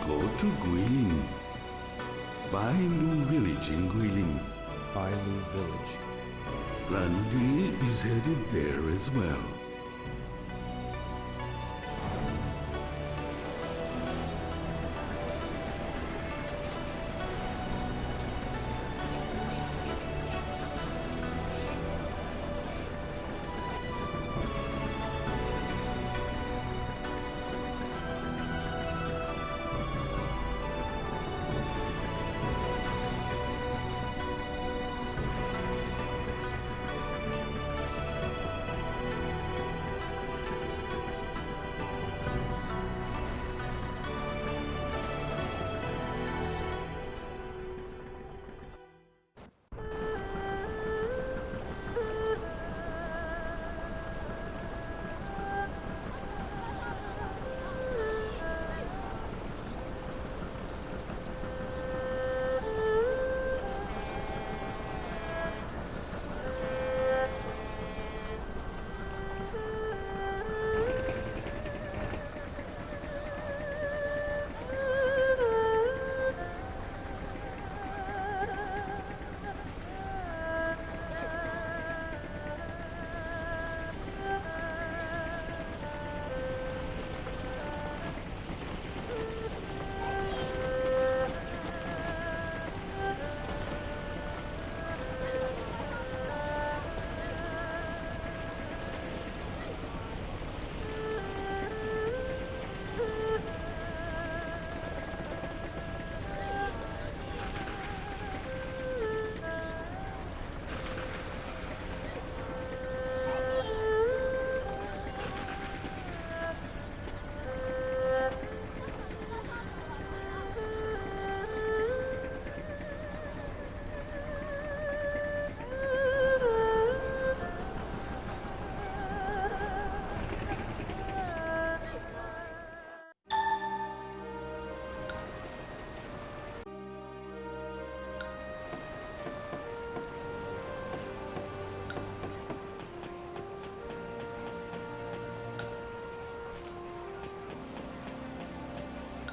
Go to Guilin. Bailu village in Guilin. Bailu village. Landy is headed there as well.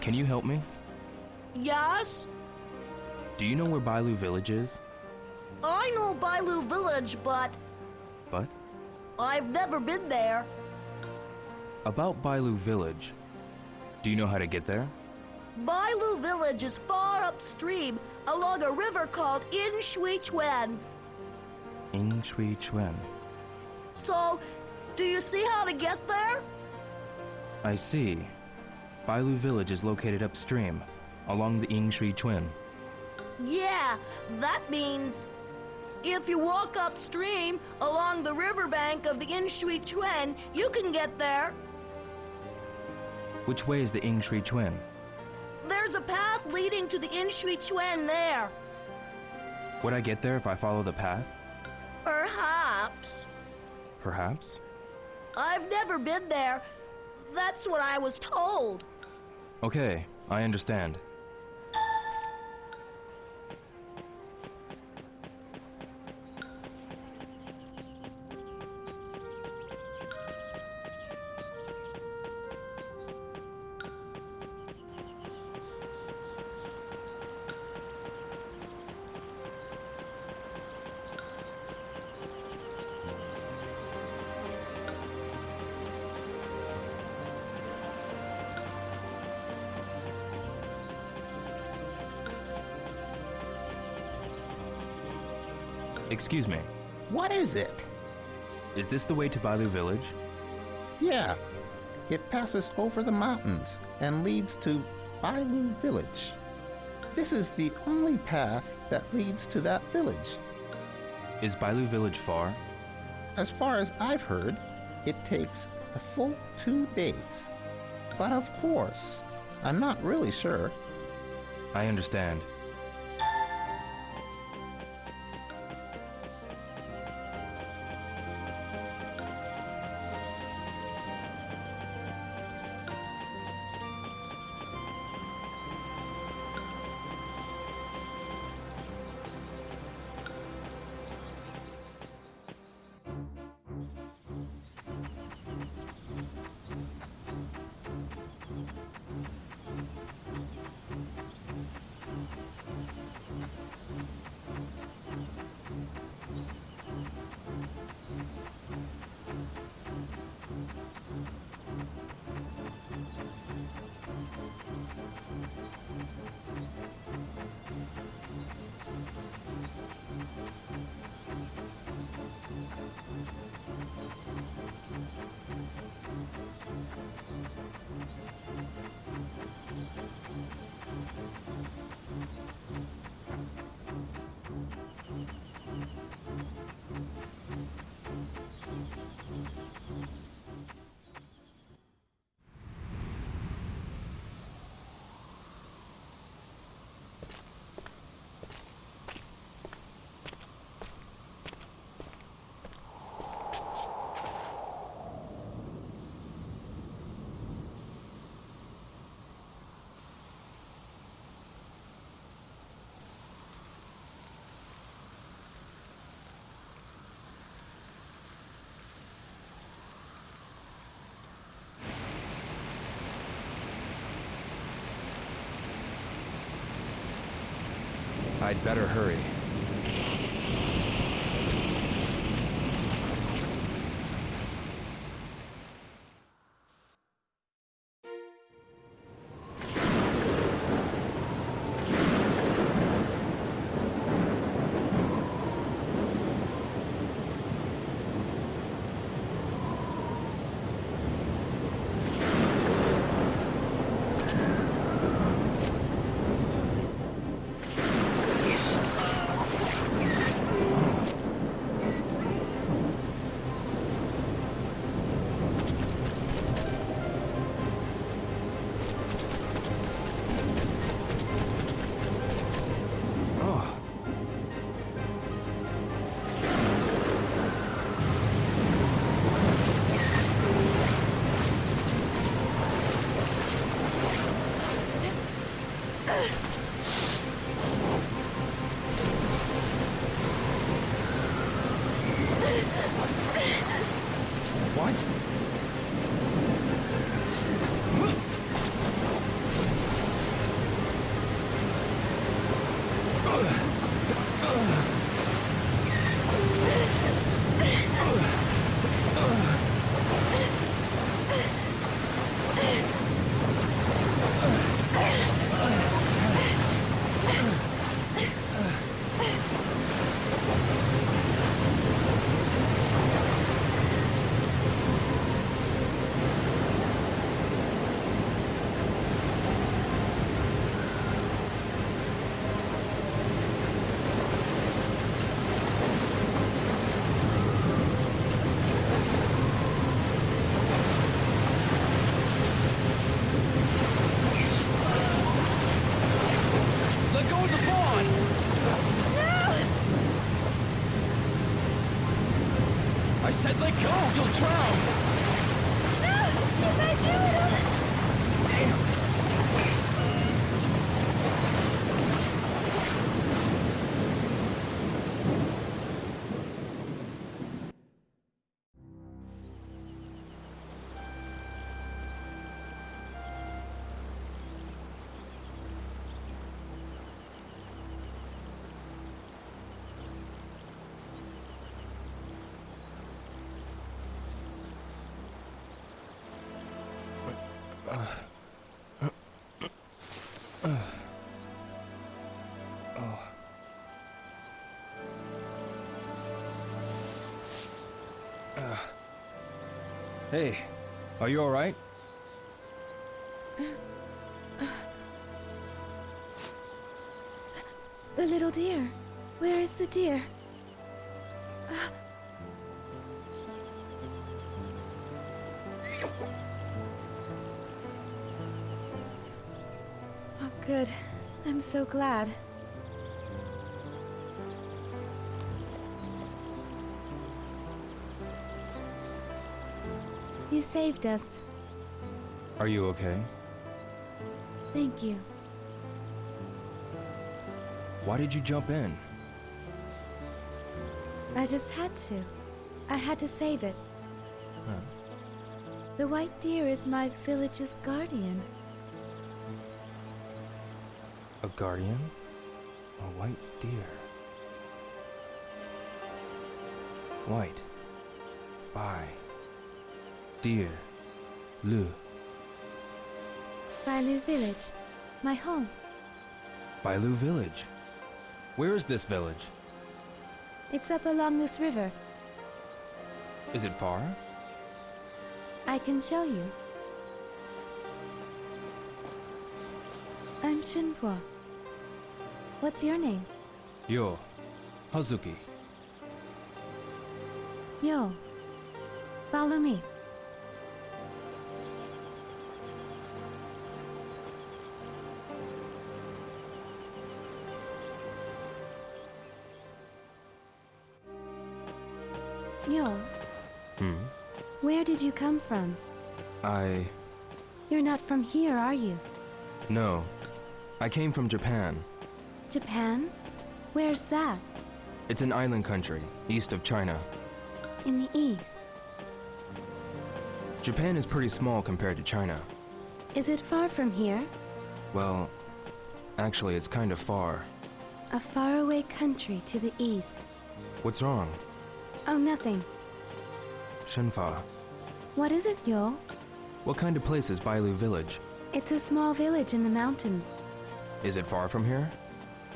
Can you help me? Yes? Do you know where Bailu village is? I know Bailu village, but But? I've never been there. About Bailu village. Do you know how to get there? Bailu village is far upstream along a river called Inshui-Chuen. Ing Shui Chuan. So, do you see how to get there? I see. Bailu village is located upstream, along the Ing Shui Chuan. Yeah, that means if you walk upstream along the riverbank of the Inshui-Chuen, you can get there. Which way is the Ing Shui Chuan? There's a path leading to the Inshui-Chuen there. Would I get there if I follow the path? Perhaps. Perhaps? I've never been there. That's what I was told. Okay, I understand. Excuse me, What is it? is this the way to Bailu village? Yeah, it passes over the mountains and leads to Bailu village. This is the only path that leads to that village. Is Bailu village far? As far as I've heard, it takes a full 2 days. But of course, I'm not really sure. I understand. I'd better hurry. I said let go! You'll drown! No! If I do, it'll... Damn! Hey, are you alright? The little deer. Where is the deer? Oh, good. I'm so glad. You saved us. Are you okay? Thank you. Why did you jump in? I just had to. I had to save it. Huh? The white deer is my village's guardian. A guardian? A white deer. White. Bai. Deer. Lu. Bailu village. My home. Bailu village. Where is this village? It's up along this river. Is it far? I can show you. I'm Shenmue. What's your name? Yo. Hazuki. Yo. Follow me. Yo, where did you come from? You're not from here, are you? No. I came from Japan. Japan? Where's that? It's an island country, east of China. In the east. Japan is pretty small compared to China. Is it far from here? Well, actually it's kind of far. A faraway country to the east. What's wrong? Oh, nothing. Shenfa, What is it, Yo? what kind of place is Bailu Village? It's a small village in the mountains. Is it far from here?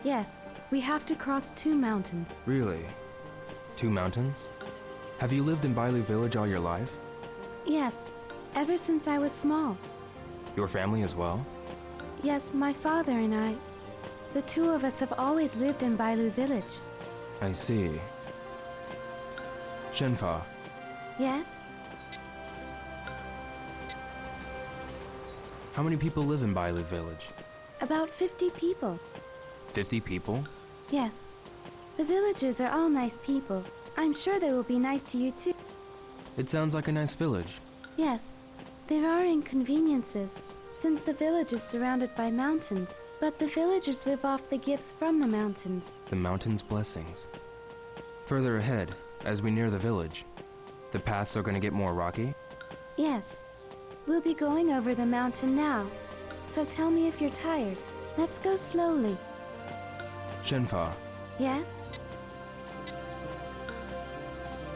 Yes, we have to cross 2 mountains. Really? 2 mountains? Have you lived in Bailu Village all your life? Yes, ever since I was small. Your family as well? Yes, my father and I. The 2 of us have always lived in Bailu Village. I see. Shenfa, Yes? how many people live in Bailu Village? About 50 people. 50 people? Yes. The villagers are all nice people. I'm sure they will be nice to you too. It sounds like a nice village. Yes. There are inconveniences, since the village is surrounded by mountains. But the villagers live off the gifts from the mountains. The mountain's blessings. Further ahead, as we near the village, the paths are going to get more rocky? Yes. We'll be going over the mountain now. So tell me if you're tired. Let's go slowly. Shenfa, Yes?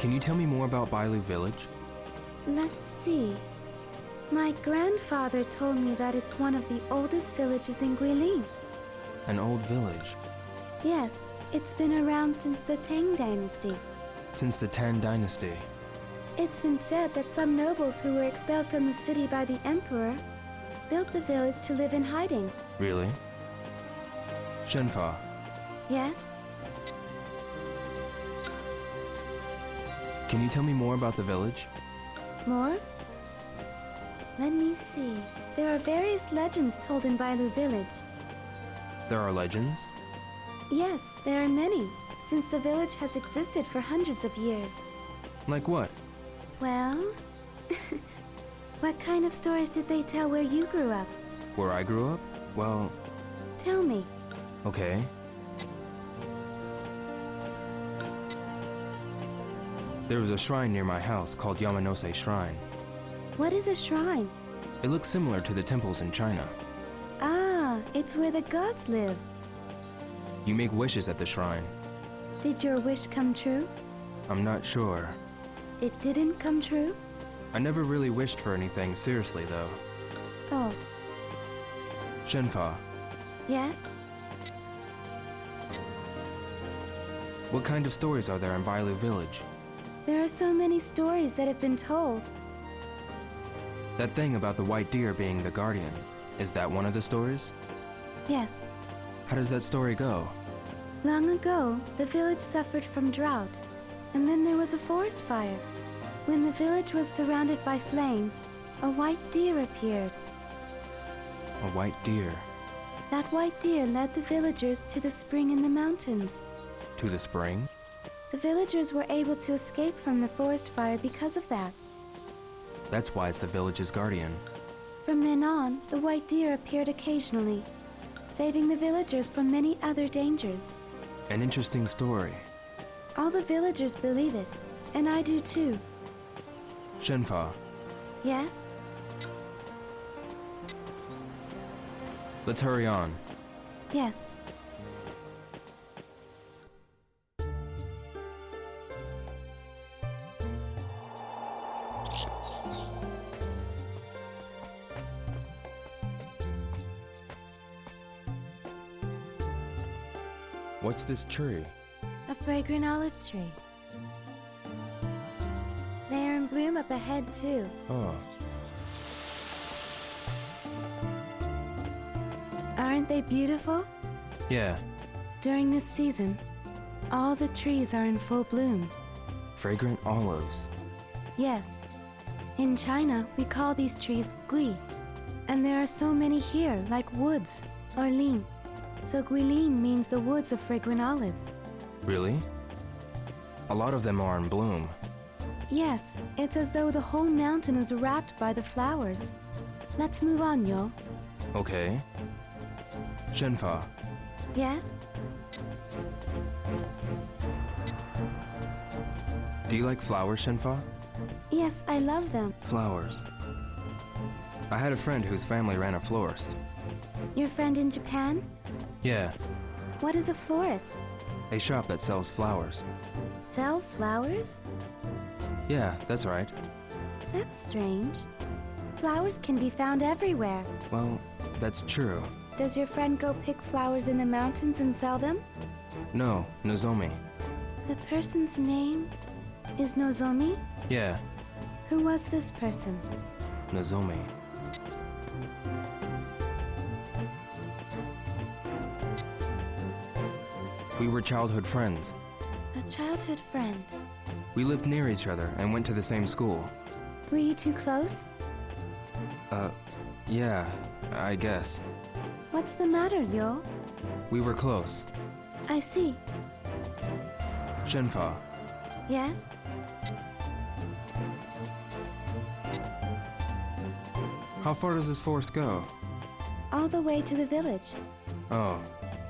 can you tell me more about Bailu Village? Let's see. My grandfather told me that it's one of the oldest villages in Guilin. An old village. Yes, it's been around since the Tang Dynasty. Since the Tan Dynasty. It's been said that some nobles who were expelled from the city by the emperor built the village to live in hiding. Really? Shenfa, Yes? can you tell me more about the village? More? Let me see. There are various legends told in Bailu Village. There are legends? Yes, there are many, since the village has existed for hundreds of years. Like what? Well, what kind of stories did they tell where you grew up? Where I grew up? Well, Tell me. okay. There was a shrine near my house called Yamanose Shrine. What is a shrine? It looks similar to the temples in China. Ah, it's where the gods live. You make wishes at the shrine. Did your wish come true? I'm not sure. It didn't come true? I never really wished for anything seriously, though. Oh, Shenfa, yes? what kind of stories are there in Bailu Village? There are so many stories that have been told. That thing about the white deer being the guardian, is that one of the stories? Yes. How does that story go? Long ago, the village suffered from drought, and then there was a forest fire. When the village was surrounded by flames, a white deer appeared. A white deer. That white deer led the villagers to the spring in the mountains. To the spring? The villagers were able to escape from the forest fire because of that. That's why it's the village's guardian. From then on, the white deer appeared occasionally, saving the villagers from many other dangers. An interesting story. All the villagers believe it, and I do too. Shenfa, Yes? let's hurry on. Yes. What's this tree? A fragrant olive tree. They are in bloom up ahead too. Oh, Aren't they beautiful? yeah. During this season, all the trees are in full bloom. Fragrant olives. Yes. In China, we call these trees gui. And there are so many here, like woods, or lin. So guilin means the woods of fragrant olives. Really? A lot of them are in bloom. Yes, it's as though the whole mountain is wrapped by the flowers. Let's move on, Yo. Okay. Shenfa, Yes? do you like flowers, Shenfa? Yes, I love them. Flowers. I had a friend whose family ran a florist. Your friend in Japan? Yeah. What is a florist? A shop that sells flowers. Sell flowers? Yeah, that's right. That's strange. Flowers can be found everywhere. Well, that's true. Does your friend go pick flowers in the mountains and sell them? No, Nozomi. The person's name is Nozomi? Yeah, Who was this person? Nozomi. We were childhood friends. A childhood friend. We lived near each other and went to the same school. Were you too close? Yeah, I guess. What's the matter, Yo? We were close. I see. Shenfa, Yes? how far does this forest go? All the way to the village. Oh,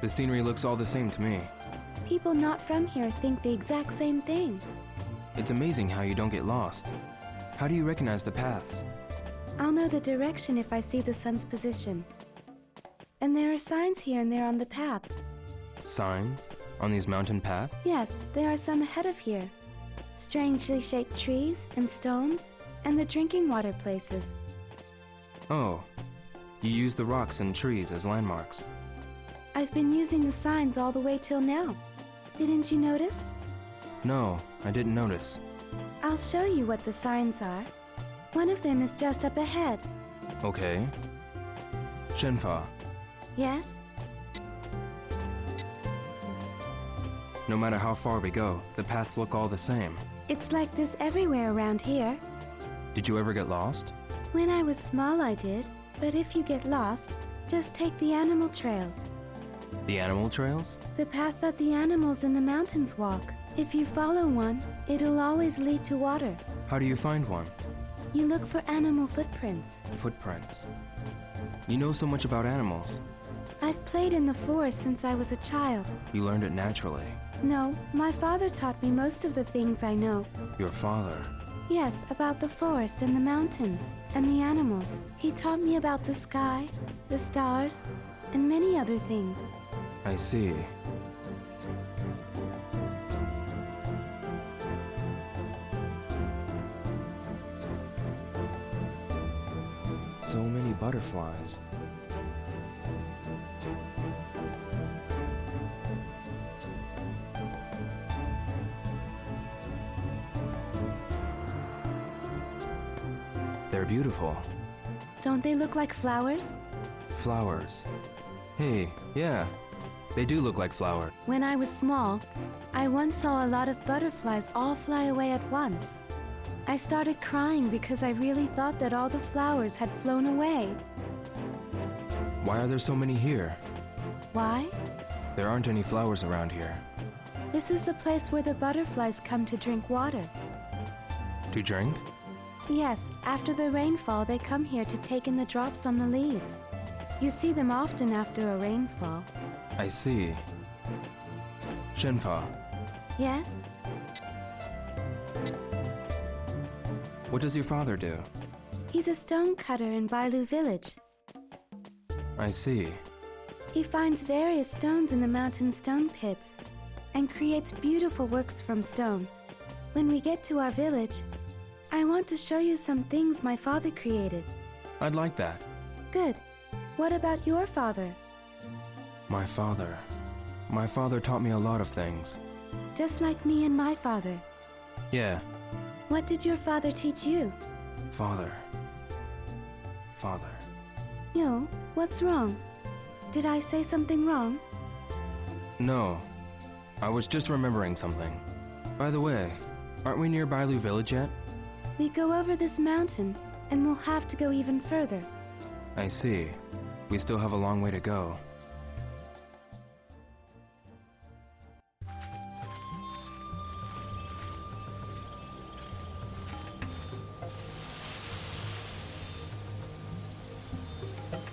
the scenery looks all the same to me. People not from here think the exact same thing. It's amazing how you don't get lost. How do you recognize the paths? I'll know the direction if I see the sun's position. And there are signs here and there on the paths. Signs? On these mountain paths? Yes, there are some ahead of here. Strangely shaped trees and stones, and the drinking water places. Oh, you use the rocks and trees as landmarks. I've been using the signs all the way till now. Didn't you notice? No, I didn't notice. I'll show you what the signs are. One of them is just up ahead. Okay. Shenfa, Yes? no matter how far we go, the paths look all the same. It's like this everywhere around here. Did you ever get lost? When I was small I did, but if you get lost, just take the animal trails. The animal trails? The path that the animals in the mountains walk. If you follow one, it'll always lead to water. How do you find one? You look for animal footprints. Footprints. You know so much about animals. I've played in the forest since I was a child. You learned it naturally. No, my father taught me most of the things I know. Your father. Yes, about the forest and the mountains and the animals. He taught me about the sky, the stars, and many other things. I see. So many butterflies. They're beautiful. Don't they look like flowers? Flowers. Hey, yeah, they do look like flowers. When I was small, I once saw a lot of butterflies all fly away at once. I started crying because I really thought that all the flowers had flown away. Why are there so many here? Why? There aren't any flowers around here. This is the place where the butterflies come to drink water. To drink? Yes, after the rainfall they come here to take in the drops on the leaves. You see them often after a rainfall. I see. Shenfa, Yes? what does your father do? He's a stone cutter in Bailu village. I see. He finds various stones in the mountain stone pits and creates beautiful works from stone. When we get to our village, I want to show you some things my father created. I'd like that. Good. What about your father? My father. My father taught me a lot of things. Just like me and my father. Yeah, What did your father teach you? father. Father. Yo, what's wrong? Did I say something wrong? No, I was just remembering something. By the way, aren't we near Bailu village yet? We go over this mountain, and we'll have to go even further. I see. We still have a long way to go.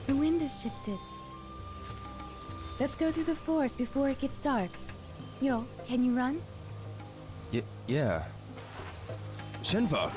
The wind has shifted. Let's go through the forest before it gets dark. Yo, can you run? Yeah. Shenfa!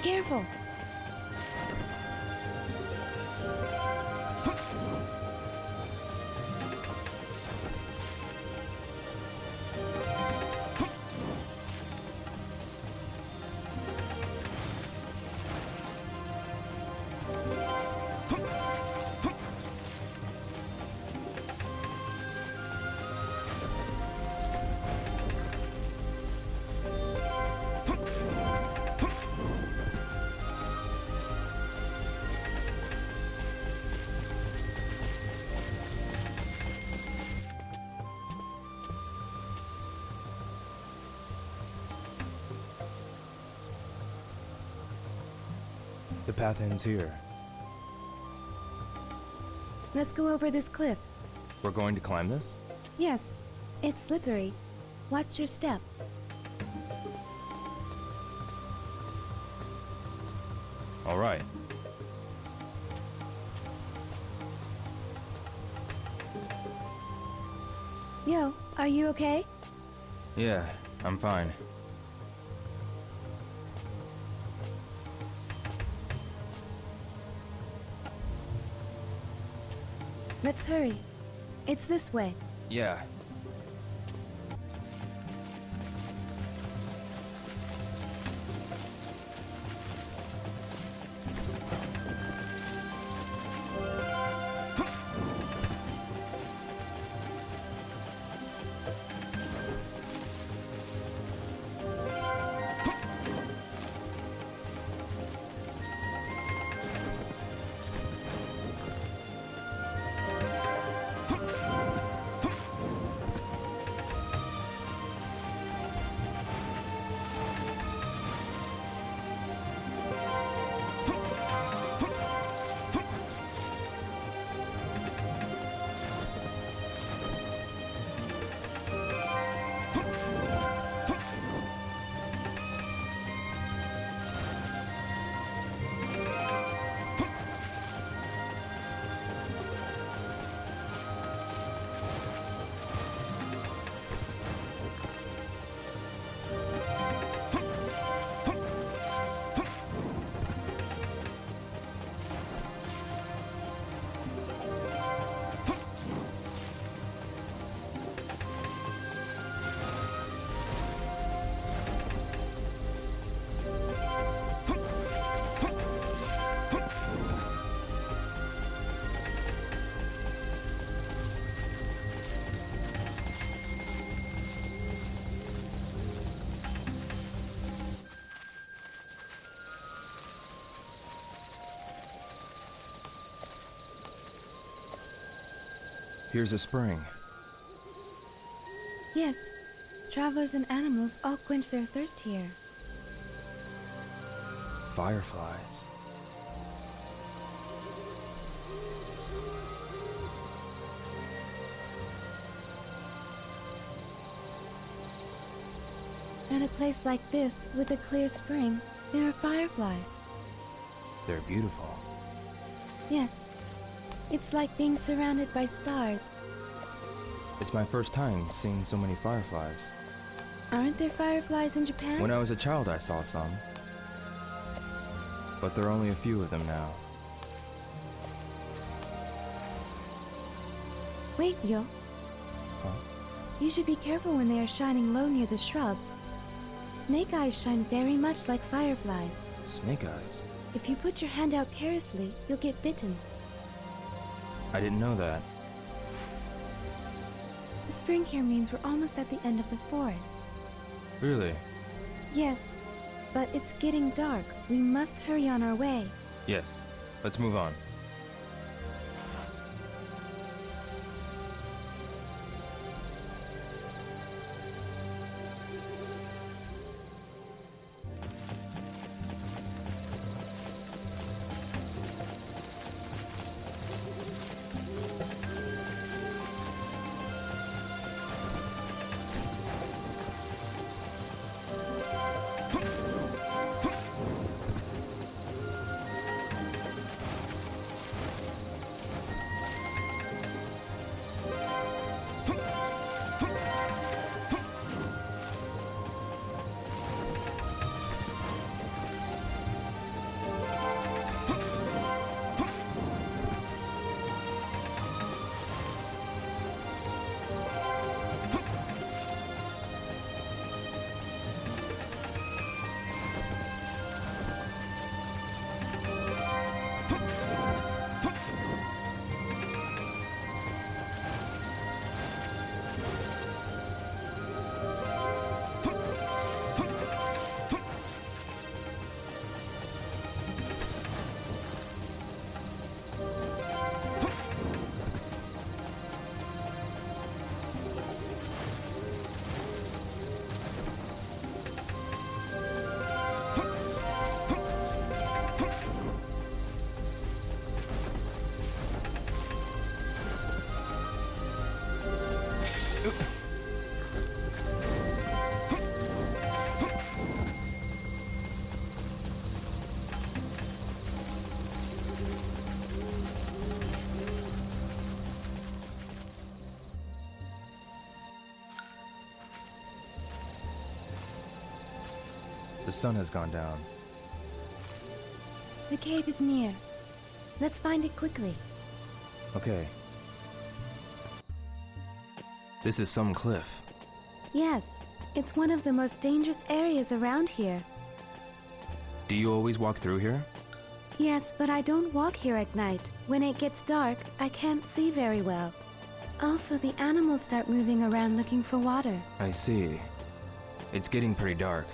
Careful. The path ends here. Let's go over this cliff. We're going to climb this? Yes, it's slippery. Watch your step. All right. Yo, are you okay? Yeah, I'm fine. Let's hurry. It's this way. Yeah. Here's a spring. Yes, travelers and animals all quench their thirst here. Fireflies. At a place like this, with a clear spring, there are fireflies. They're beautiful. Yes, it's like being surrounded by stars. It's my first time seeing so many fireflies. Aren't there fireflies in Japan? When I was a child, I saw some. But there are only a few of them now. Wait, Yo. Huh? You should be careful when they are shining low near the shrubs. Snake eyes shine very much like fireflies. Snake eyes? If you put your hand out carelessly, you'll get bitten. I didn't know that. The spring here means we're almost at the end of the forest. Really? Yes, but it's getting dark. We must hurry on our way. Yes. Let's move on. The sun has gone down. The cave is near. Let's find it quickly. Okay. This is some cliff. Yes, it's one of the most dangerous areas around here. Do you always walk through here? Yes, but I don't walk here at night. When it gets dark, I can't see very well. Also, the animals start moving around looking for water. I see. It's getting pretty dark.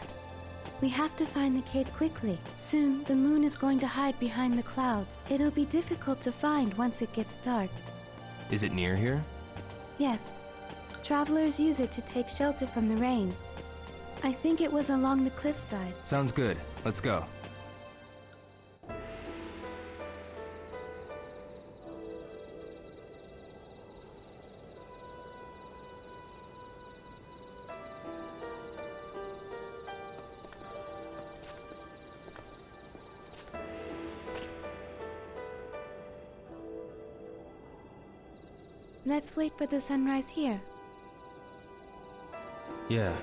We have to find the cave quickly. Soon, the moon is going to hide behind the clouds. It'll be difficult to find once it gets dark. Is it near here? Yes. Travelers use it to take shelter from the rain. I think it was along the cliffside. Sounds good. Let's go. Let's wait for the sunrise here. Yeah.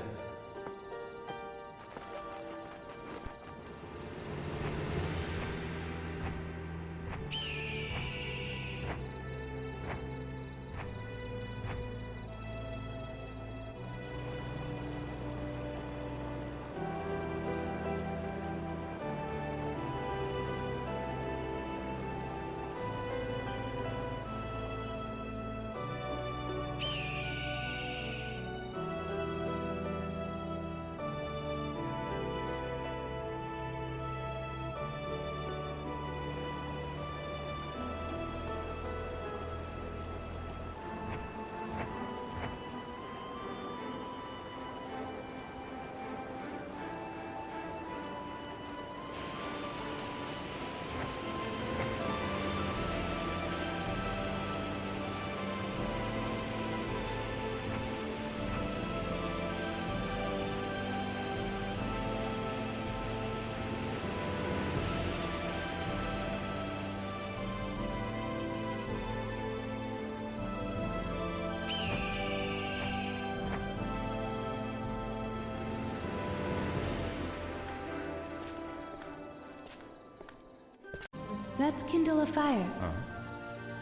Let's kindle a fire.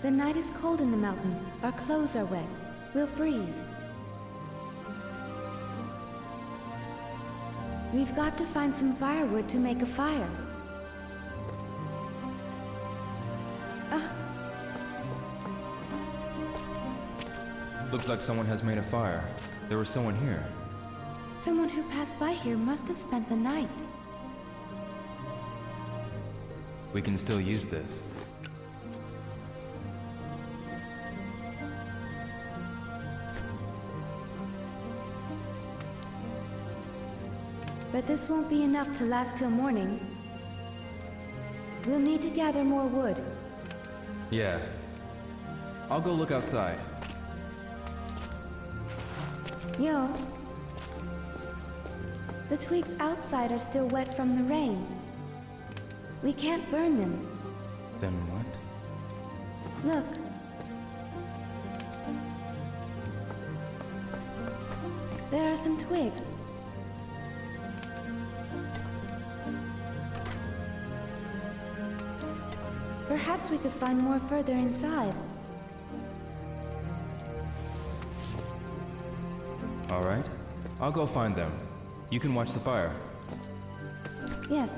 The night is cold in the mountains. Our clothes are wet. We'll freeze. We've got to find some firewood to make a fire. Looks like someone has made a fire. There was someone here. Someone who passed by here must have spent the night. We can still use this. But this won't be enough to last till morning. We'll need to gather more wood. Yeah. I'll go look outside. Yo. The twigs outside are still wet from the rain. We can't burn them. Then what? Look. There are some twigs. Perhaps we could find more further inside. All right. I'll go find them. You can watch the fire. Yes.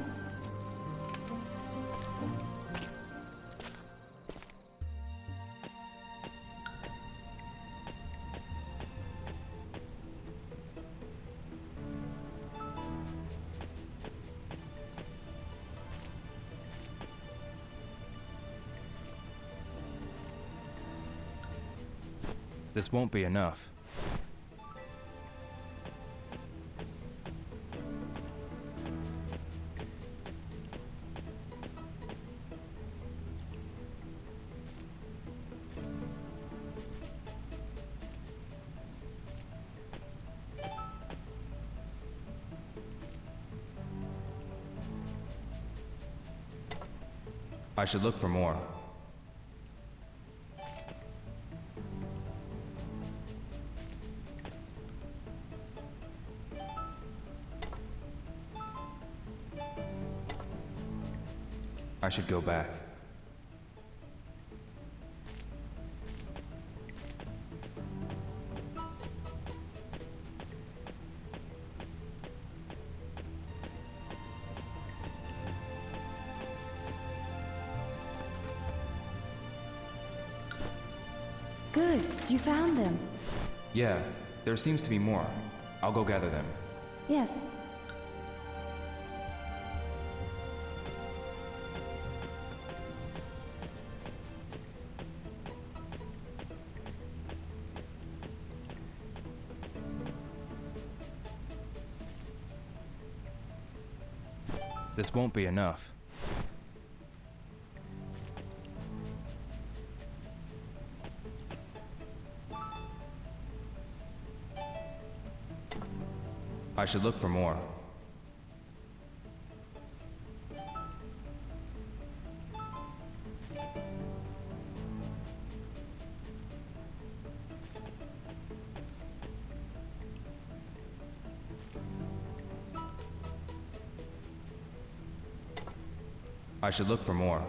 This won't be enough. I should look for more. I should go back. Good, you found them. Yeah, there seems to be more. I'll go gather them. Yes. This won't be enough. I should look for more. I should look for more.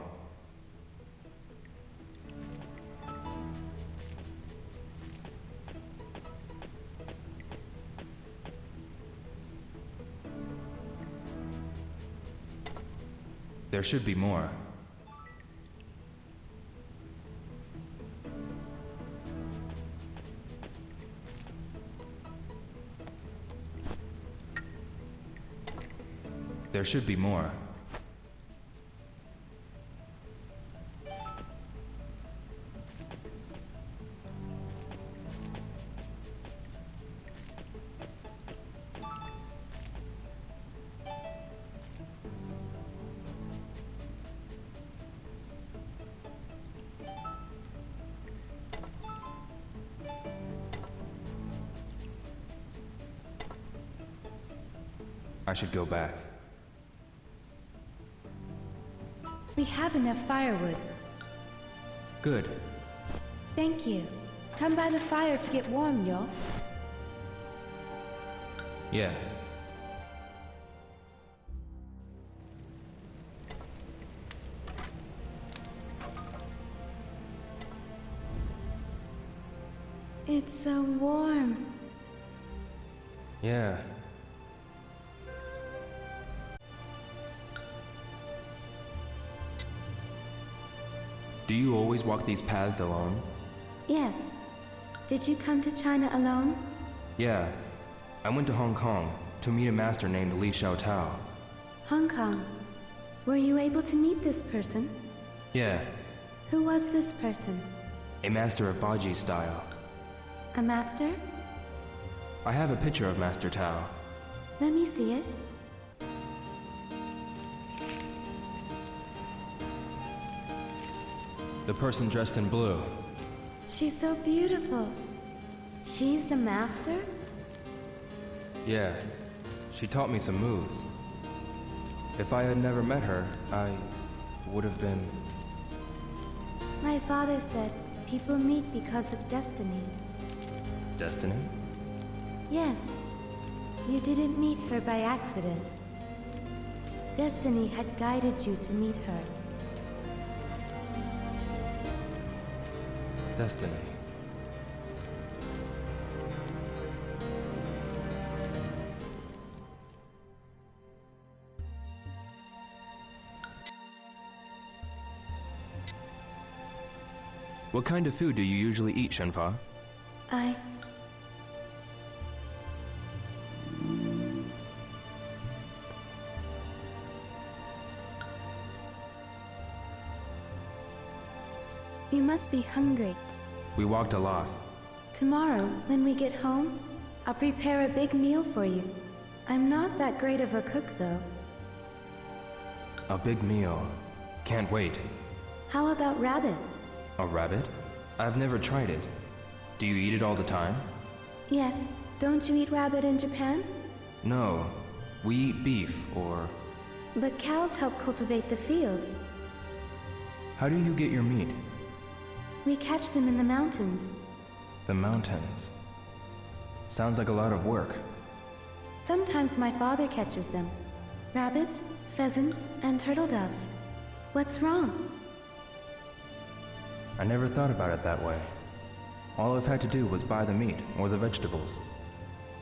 There should be more. There should be more. I should go back. We have enough firewood. Good. Thank you. Come by the fire to get warm, yo. Yeah. It's so warm. Yeah. Do you always walk these paths alone? Yes. Did you come to China alone? Yeah. I went to Hong Kong to meet a master named Li Xiaotao. Hong Kong. Were you able to meet this person? Yeah. Who was this person? A master of Baji style. A master? I have a picture of Master Tao. Let me see it. The person dressed in blue. She's so beautiful. She's the master? Yeah. She taught me some moves. If I had never met her, I would have been... My father said people meet because of destiny. Destiny? Yes. You didn't meet her by accident. Destiny had guided you to meet her. Destiny. What kind of food do you usually eat, Shenfa? You must be hungry. We walked a lot. Tomorrow, when we get home, I'll prepare a big meal for you. I'm not that great of a cook, though. A big meal. Can't wait. How about rabbit? A rabbit? I've never tried it. Do you eat it all the time? Yes. Don't you eat rabbit in Japan? No. We eat beef, or... But cows help cultivate the fields. How do you get your meat? We catch them in the mountains. The mountains. Sounds like a lot of work. Sometimes my father catches them. Rabbits, pheasants, and turtle doves. What's wrong? I never thought about it that way. All I've had to do was buy the meat or the vegetables.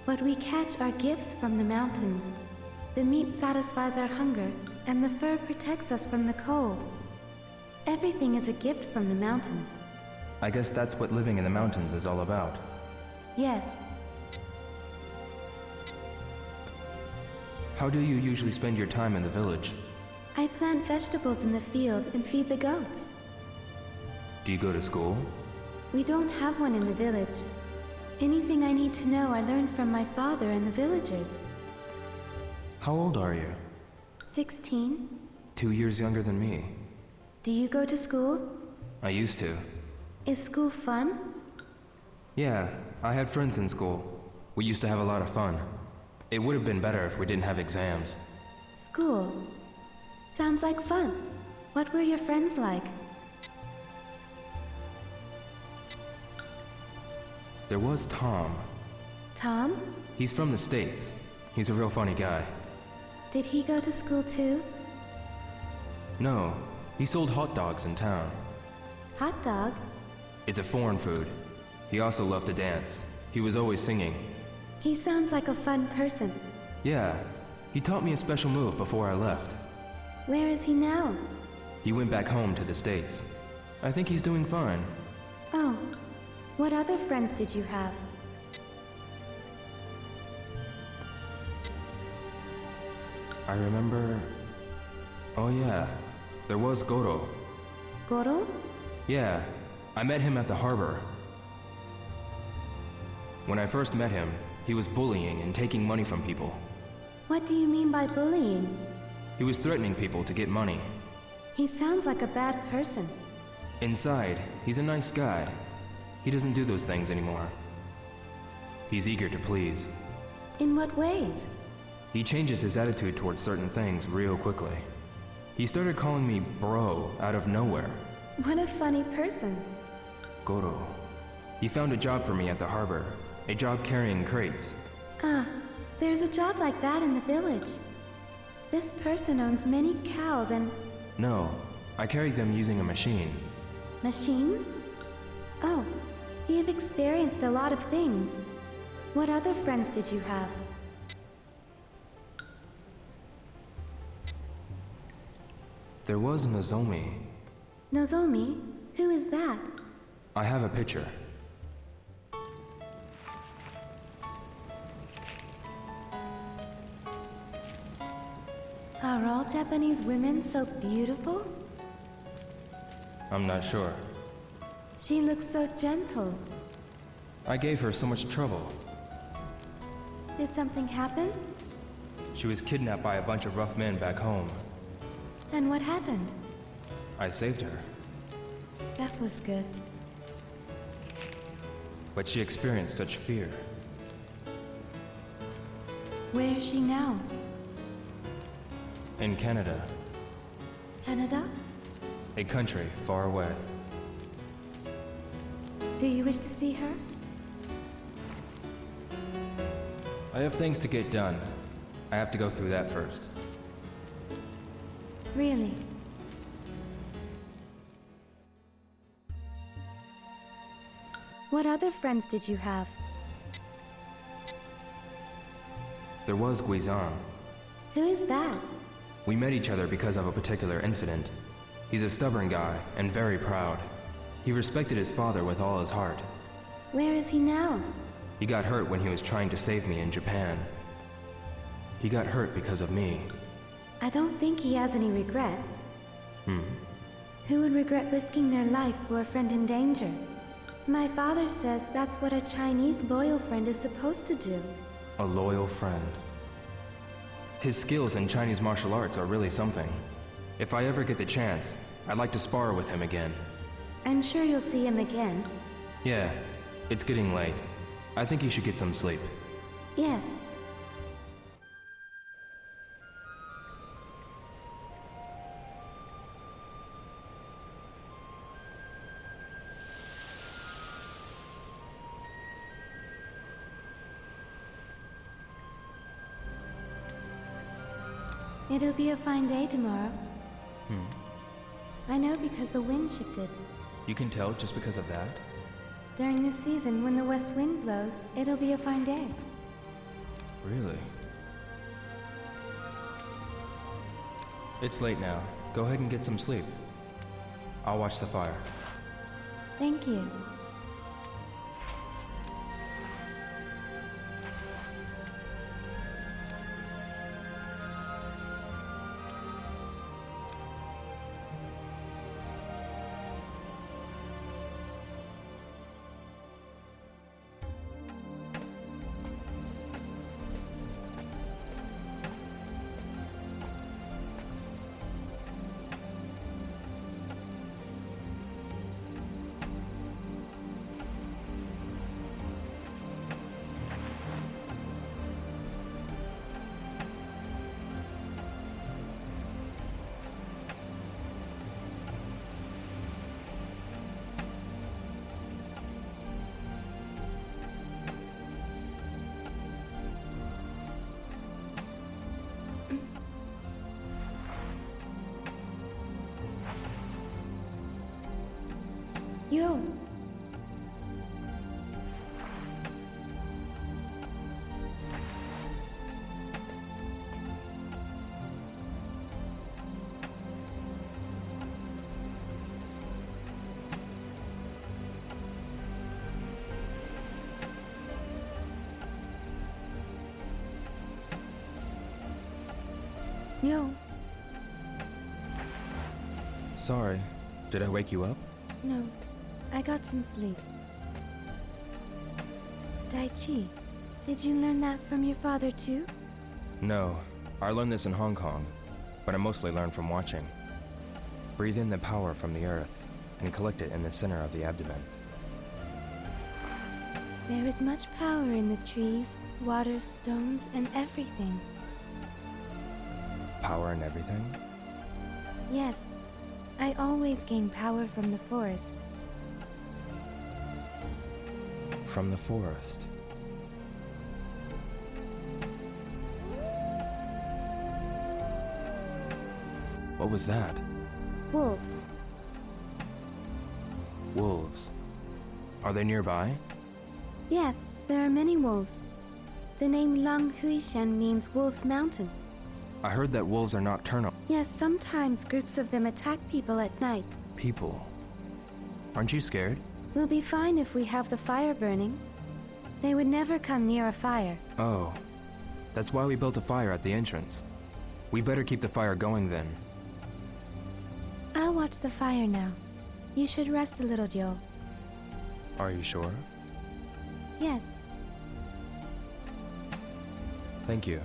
What we catch are gifts from the mountains. The meat satisfies our hunger, and the fur protects us from the cold. Everything is a gift from the mountains. I guess that's what living in the mountains is all about. Yes. How do you usually spend your time in the village? I plant vegetables in the field and feed the goats. Do you go to school? We don't have one in the village. Anything I need to know I learned from my father and the villagers. How old are you? 16. 2 years younger than me. Do you go to school? I used to. Is school fun? Yeah, I had friends in school. We used to have a lot of fun. It would have been better if we didn't have exams. School. Sounds like fun. What were your friends like? There was Tom. Tom? He's from the States. He's a real funny guy. Did he go to school too? No, he sold hot dogs in town. Hot dogs? It's a foreign food. He also loved to dance. He was always singing. He sounds like a fun person. Yeah, he taught me a special move before I left. Where is he now? He went back home to the States. I think he's doing fine. Oh, what other friends did you have? I remember... Oh yeah, there was Goro. Goro? Yeah, I met him at the harbor. When I first met him, he was bullying and taking money from people. What do you mean by bullying? He was threatening people to get money. He sounds like a bad person. Inside, he's a nice guy. He doesn't do those things anymore. He's eager to please. In what ways? He changes his attitude towards certain things real quickly. He started calling me bro out of nowhere. What a funny person. Goro. He found a job for me at the harbor. A job carrying crates. Ah, there's a job like that in the village. This person owns many cows and... No, I carried them using a machine. Machines? Oh, you've experienced a lot of things. What other friends did you have? There was Nozomi. Nozomi? Who is that? I have a picture. Are all Japanese women so beautiful? I'm not sure. She looks so gentle. I gave her so much trouble. Did something happen? She was kidnapped by a bunch of rough men back home. And what happened? I saved her. That was good. But she experienced such fear. Where is she now? In Canada. Canada? A country far away. Do you wish to see her? I have things to get done. I have to go through that first. Really? What other friends did you have? There was Guizan. Who is that? We met each other because of a particular incident. He's a stubborn guy and very proud. He respected his father with all his heart. Where is he now? He got hurt when he was trying to save me in Japan. He got hurt because of me. I don't think he has any regrets. Who would regret risking their life for a friend in danger? My father says that's what a Chinese loyal friend is supposed to do. A loyal friend. His skills in Chinese martial arts are really something. If I ever get the chance, I'd like to spar with him again. I'm sure you'll see him again. Yeah, it's getting late. I think you should get some sleep. Yes. It'll be a fine day tomorrow. Hmm. I know because the wind shifted. You can tell just because of that? During this season, when the west wind blows, it'll be a fine day. Really? It's late now. Go ahead and get some sleep. I'll watch the fire. Thank you. Yo! Yo! Sorry. Did I wake you up? No, I got some sleep. Daichi, did you learn that from your father too? No. I learned this in Hong Kong, but I mostly learned from watching. Breathe in the power from the earth and collect it in the center of the abdomen. There is much power in the trees, water, stones, and everything. Power in everything? Yes, I always gain power from the forest. From the forest. What was that? Wolves. Wolves. Are they nearby? Yes, there are many wolves. The name Lang Huishan means Wolf's Mountain. I heard that wolves are nocturnal. Yes, sometimes groups of them attack people at night. People. Aren't you scared? We'll be fine if we have the fire burning. They would never come near a fire. Oh. That's why we built a fire at the entrance. We better keep the fire going then. I'll watch the fire now. You should rest a little, Joe. Are you sure? Yes. Thank you.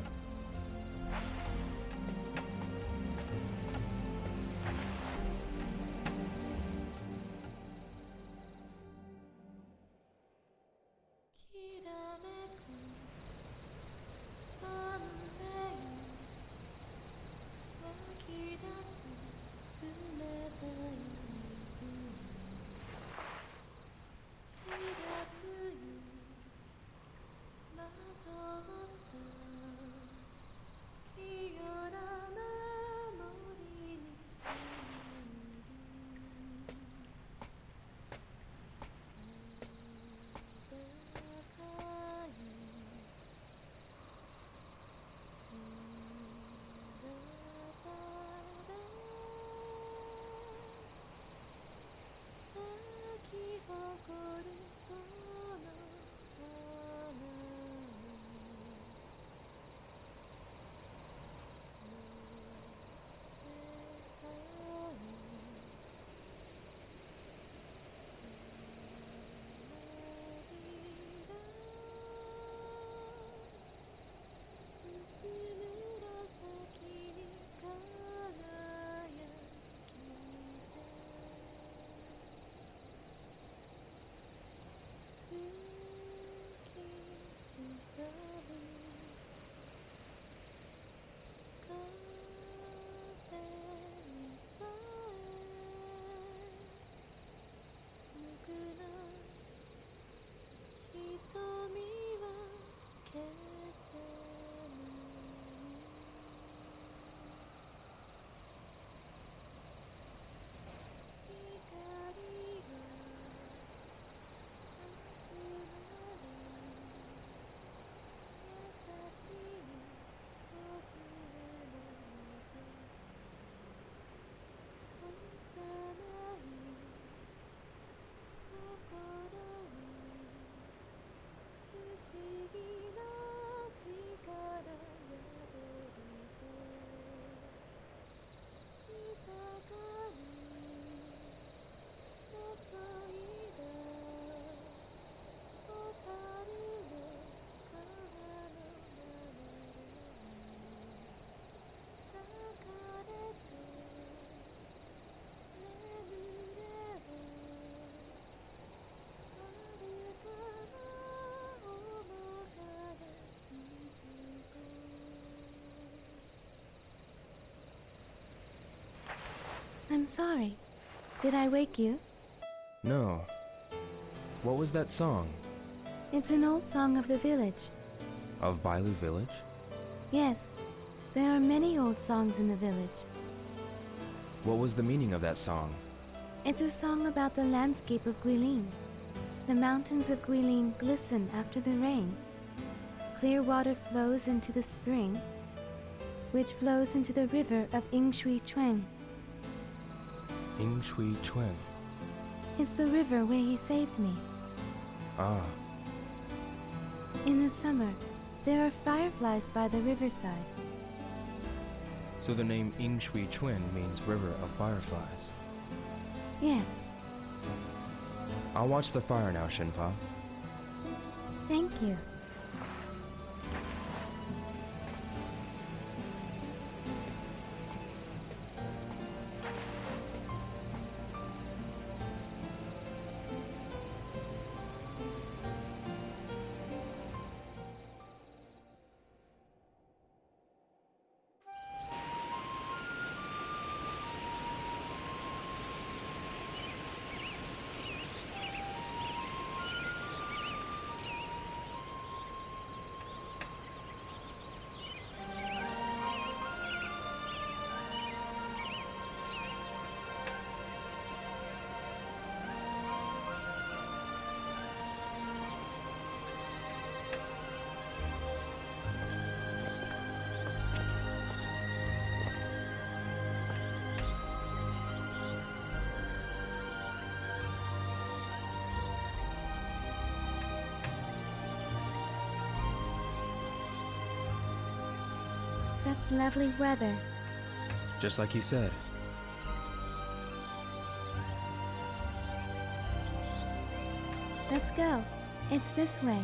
I'm sorry. Did I wake you? No. What was that song? It's an old song of the village. Of Bailu village? Yes, there are many old songs in the village. What was the meaning of that song? It's a song about the landscape of Guilin. The mountains of Guilin glisten after the rain. Clear water flows into the spring, which flows into the river of Yingshui Chuan. Yingshui Chuan. It's the river where you saved me. Ah, In the summer, there are fireflies by the riverside. so the name Yingshui Chuan means River of Fireflies. Yes, I'll watch the fire now, Shenfa. thank you. Such lovely weather. Just like you said. Let's go. It's this way.